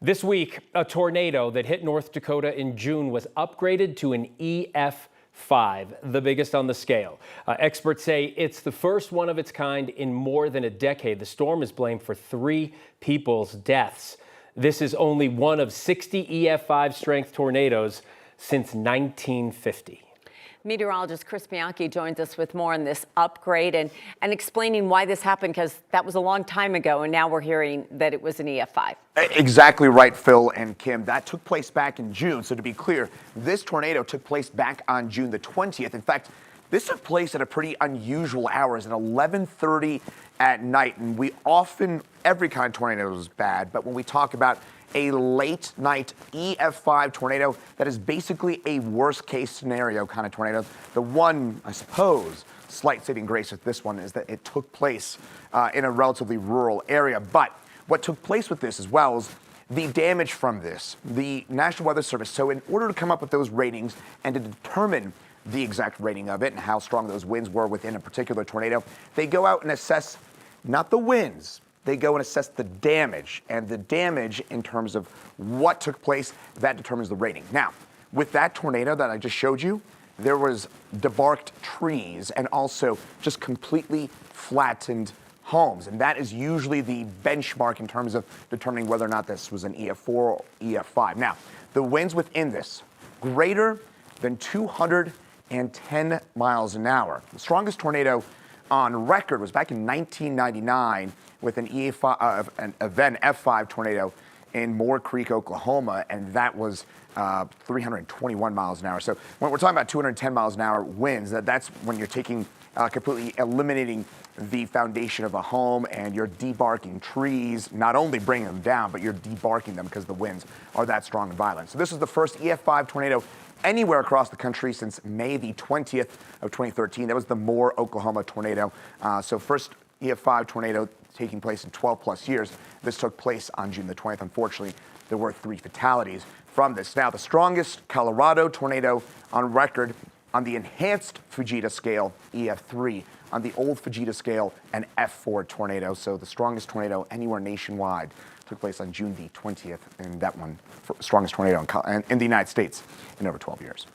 This week, a tornado that hit North Dakota in June was upgraded to an EF5, the biggest on the scale. Experts say it's the first one of its kind in more than a decade. The storm is blamed for 3 people's deaths. This is only one of 60 EF5 strength tornadoes since 1950. Meteorologist Chris Bianchi joins us with more on this upgrade and explaining why this happened, because that was a long time ago, and now we're hearing that it was an EF5. Exactly right, Phil and Kim. That took place back in June. So to be clear, this tornado took place back on June the 20th. In fact, this took place at a pretty unusual hours at 11:30 at night. And we often, every kind of tornado is bad, but when we talk about a late night EF5 tornado, that is basically a worst case scenario kind of tornado. The one, I suppose, slight saving grace with this one is that it took place in a relatively rural area. But what took place with this as well is the damage from this. The National Weather Service, so in order to come up with those ratings and to determine the exact rating of it and how strong those winds were within a particular tornado, they go out and assess not the winds, they go and assess the damage, and the damage in terms of what took place, that determines the rating. Now, with that tornado that I just showed you, there was debarked trees and also just completely flattened homes, and that is usually the benchmark in terms of determining whether or not this was an EF4 or EF5. Now, the winds within this, greater than 210 miles an hour. The strongest tornado on record was back in 1999 with an EF5, an F5 tornado in Moore Creek, Oklahoma, and that was 321 miles an hour. So when we're talking about 210 miles an hour winds, that's when you're taking, completely eliminating the foundation of a home, and you're debarking trees, not only bringing them down, but you're debarking them because the winds are that strong and violent. So this is the first EF5 tornado anywhere across the country since May the 20th of 2013. That was the Moore, Oklahoma tornado. So first EF5 tornado taking place in 12 plus years. This took place on June the 20th. Unfortunately, there were 3 fatalities from this. Now, the strongest Colorado tornado on record on the enhanced Fujita scale, EF3, on the old Fujita scale, an F4 tornado. So the strongest tornado anywhere nationwide took place on June the 20th, and that one, strongest tornado in the United States in over 12 years.